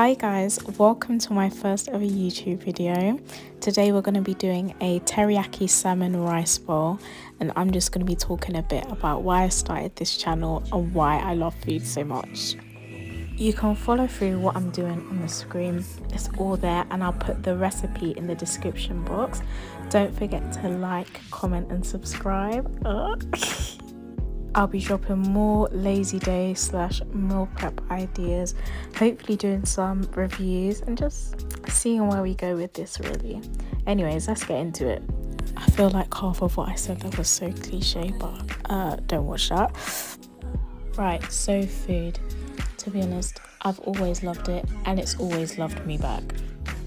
Hi guys, welcome to my first ever YouTube video. Today we're going to be doing a teriyaki salmon rice bowl, and I'm just going to be talking a bit about why I started this channel and why I love food so much. You can follow through what I'm doing on the screen, it's all there, and I'll put the recipe in the description box. Don't forget to like, comment and subscribe. I'll be dropping more lazy day / meal prep ideas, hopefully doing some reviews and just seeing where we go with this really. Anyways, let's get into it. I feel like half of what I said that was so cliche, but don't watch that. Right, so food. To be honest, I've always loved it and it's always loved me back.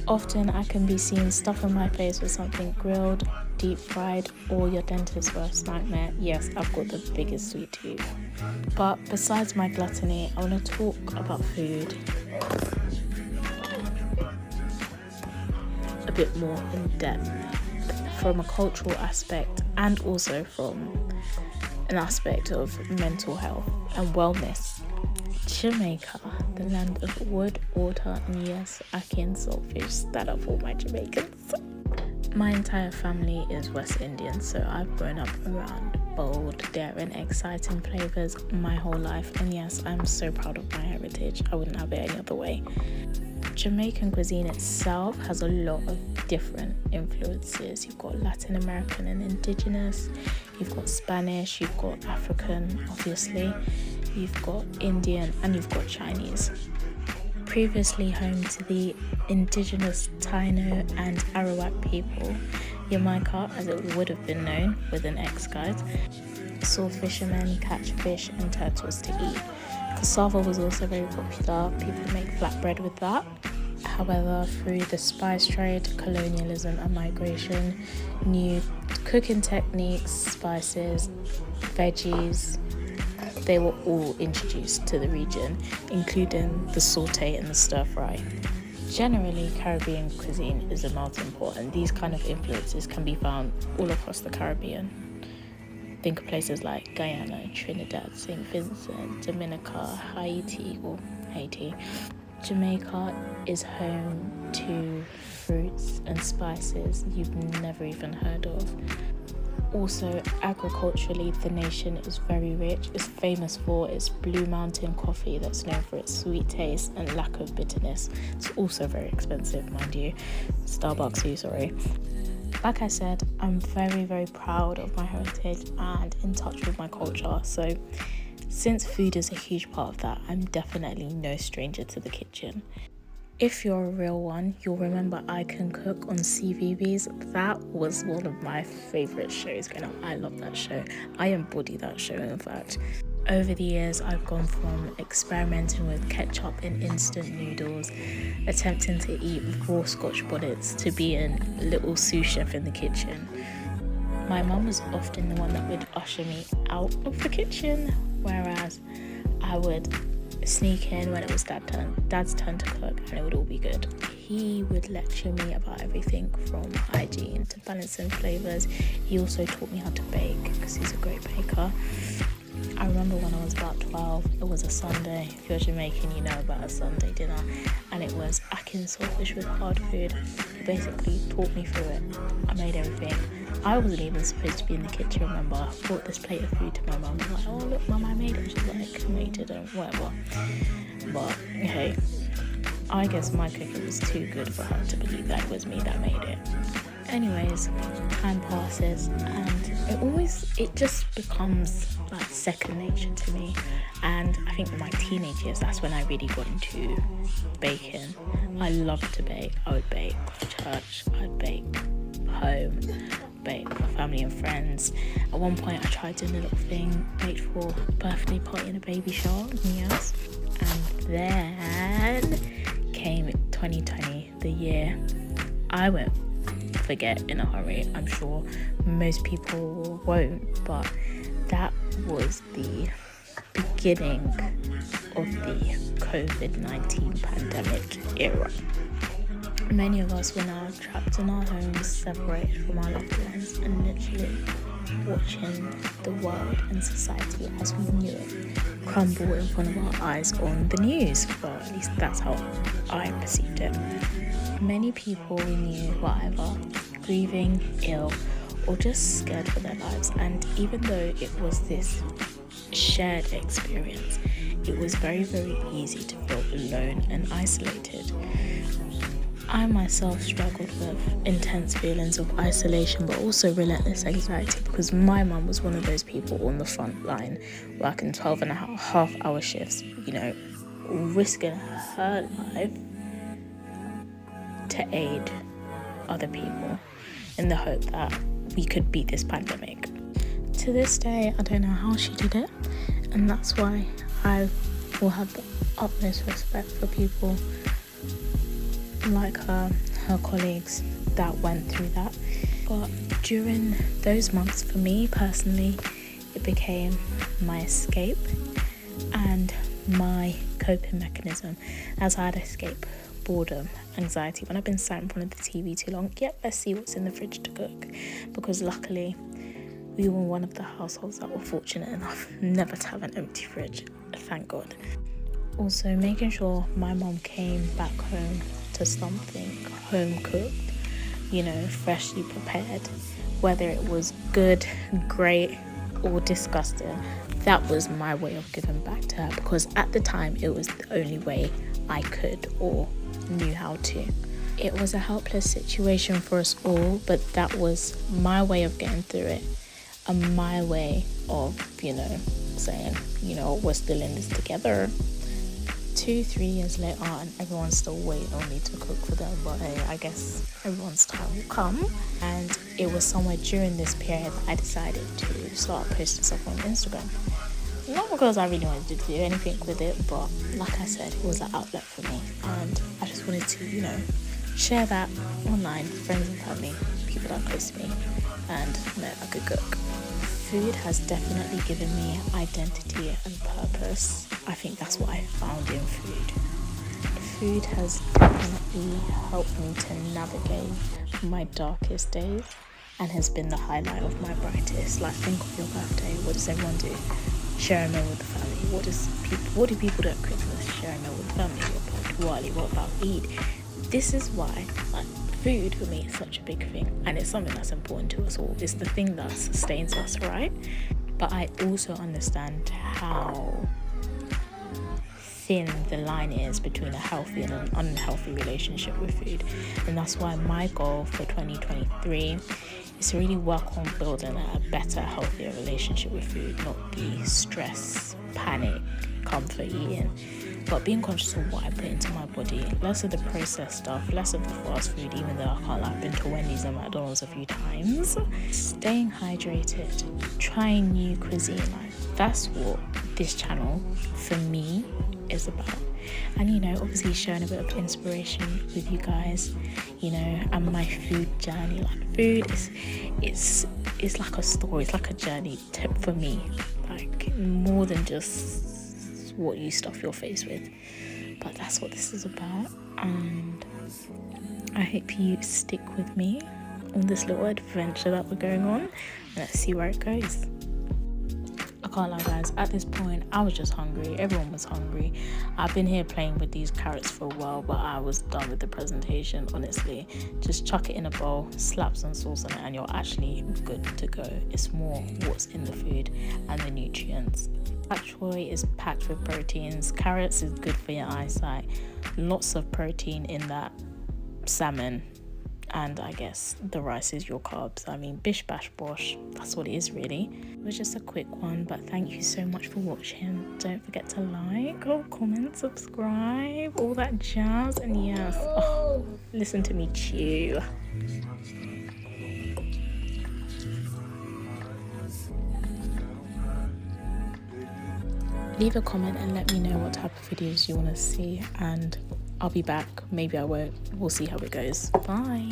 Often I can be seen stuffing my face with something grilled, deep fried, or your dentist's worst nightmare. Yes, I've got the biggest sweet tooth. But besides my gluttony, I want to talk about food a bit more in depth from a cultural aspect and also from an aspect of mental health and wellness. Jamaica, the land of wood, water, and yes, ackee and saltfish. Stand up for my Jamaicans. My entire family is West Indian, so I've grown up around bold, daring, exciting flavours my whole life, and yes, I'm so proud of my heritage. I wouldn't have it any other way. Jamaican cuisine itself has a lot of different influences. You've got Latin American and indigenous, you've got Spanish, you've got African, obviously, you've got Indian, and you've got Chinese. Previously home to the indigenous Taino and Arawak people, Jamaica, as it would have been known with an X, guys, saw fishermen catch fish and turtles to eat. Cassava was also very popular. People make flatbread with that. However, through the spice trade, colonialism and migration, new cooking techniques, spices, veggies, they were all introduced to the region, including the saute and the stir fry. Generally, Caribbean cuisine is a melting pot, and these kind of influences can be found all across the Caribbean. Think of places like Guyana, Trinidad, St. Vincent, Dominica, Haiti. Jamaica is home to fruits and spices you've never even heard of. Also, agriculturally, the nation is very rich. It's famous for its Blue Mountain coffee that's known for its sweet taste and lack of bitterness. It's also very expensive, mind you. Starbucks, sorry. Like I said, I'm very, very proud of my heritage and in touch with my culture. So since food is a huge part of that, I'm definitely no stranger to the kitchen. If you're a real one, you'll remember I Can Cook on CVBS. That was one of my favourite shows growing up. I love that show. I embody that show, in fact. Over the years, I've gone from experimenting with ketchup in instant noodles, attempting to eat raw Scotch bonnets, to being a little sous chef in the kitchen. My mum was often the one that would usher me out of the kitchen, whereas I would sneak in when it was dad's turn to cook, and it would all be good. He would lecture me about everything from hygiene to balancing flavours. He also taught me how to bake because he's a great baker. I remember when I was about 12, it was a Sunday. If you're Jamaican, you know about a Sunday dinner, and it was ackee and saltfish with hard food. He basically taught me through it. I made everything. I wasn't even supposed to be in the kitchen, remember. I brought this plate of food to my mum. I was like, oh look mum, I made it. She's like, no you didn't, whatever. But hey, I guess my cooking was too good for her to believe that it was me that made it. Anyways, time passes and it just becomes like second nature to me. And I think in my teenage years, that's when I really got into baking. I loved to bake. I would bake for church, I'd bake home, bake for family and friends. At one point I tried doing a little thing, baked for a birthday party and a baby shower, yes. And then came 2020, the year I won't forget in a hurry. I'm sure most people won't, but that was the beginning of the COVID-19 pandemic era. Many of us were now trapped in our homes, separated from our loved ones, and literally watching the world and society as we knew it crumble in front of our eyes on the news. Well, at least that's how I perceived it. Many people we knew were either grieving, ill, or just scared for their lives. And even though it was this shared experience, it was very, very easy to feel alone and isolated. I myself struggled with intense feelings of isolation, but also relentless anxiety, because my mum was one of those people on the front line working 12.5-hour shifts, risking her life to aid other people in the hope that we could beat this pandemic. To this day, I don't know how she did it, and that's why I will have the utmost respect for people like her colleagues that went through that. But during those months, for me personally, it became my escape and my coping mechanism, as I'd escape boredom, anxiety. When I've been sat in front of the TV too long, let's see what's in the fridge to cook, because luckily we were one of the households that were fortunate enough never to have an empty fridge, thank God. Also, making sure my mom came back home to something home cooked, freshly prepared, whether it was good, great, or disgusting. That was my way of giving back to her, because at the time it was the only way I could or knew how to. It was a helpless situation for us all, but that was my way of getting through it, and my way of, saying, we're still in this together. 2-3 years later, and everyone's still waiting on me to cook for them, but hey, I guess everyone's time will come. And it was somewhere during this period that I decided to start posting stuff on Instagram. Not because I really wanted to do anything with it, but like I said, it was an outlet for me, and I just wanted to, share that online with friends and family, people that are close to me, and know I could cook. Food has definitely given me identity and purpose. I think that's what I found in food. Food has definitely helped me to navigate my darkest days and has been the highlight of my brightest. Like, think of your birthday. What does everyone do? Share a meal with the family. What do people do at Christmas? Share a meal with the family. What about Diwali? What about Eid? This is why, food for me is such a big thing, and it's something that's important to us all. It's the thing that sustains us, right? But I also understand how thin the line is between a healthy and an unhealthy relationship with food, and that's why my goal for 2023 is to really work on building a better, healthier relationship with food, not the stress, panic, comfort eating, but being conscious of what I put into my body. Less of the processed stuff, less of the fast food, even though I can't lie, I've been to Wendy's and McDonald's a few times. Staying hydrated, trying new cuisine, that's what this channel for me is about. And obviously sharing a bit of inspiration with you guys, and my food journey. Food is like a story, it's like a journey for me, more than just what you stuff your face with. But that's what this is about, and I hope you stick with me on this little adventure that we're going on. Let's see where it goes. I can't lie, guys, at this point I was just hungry. Everyone was hungry. I've been here playing with these carrots for a while, but I was done with the presentation, honestly. Just chuck it in a bowl, slap some sauce on it, and you're actually good to go. It's more what's in the food and the nutrients. Pak choy is packed with proteins. Carrots is good for your eyesight. Lots of protein in that salmon. And I guess the rice is your carbs. Bish bash bosh. That's what it is, really. It was just a quick one, but thank you so much for watching. Don't forget to like, comment, subscribe, all that jazz. And yes, listen to me chew. Leave a comment and let me know what type of videos you want to see, and I'll be back. Maybe I won't. We'll see how it goes. Bye.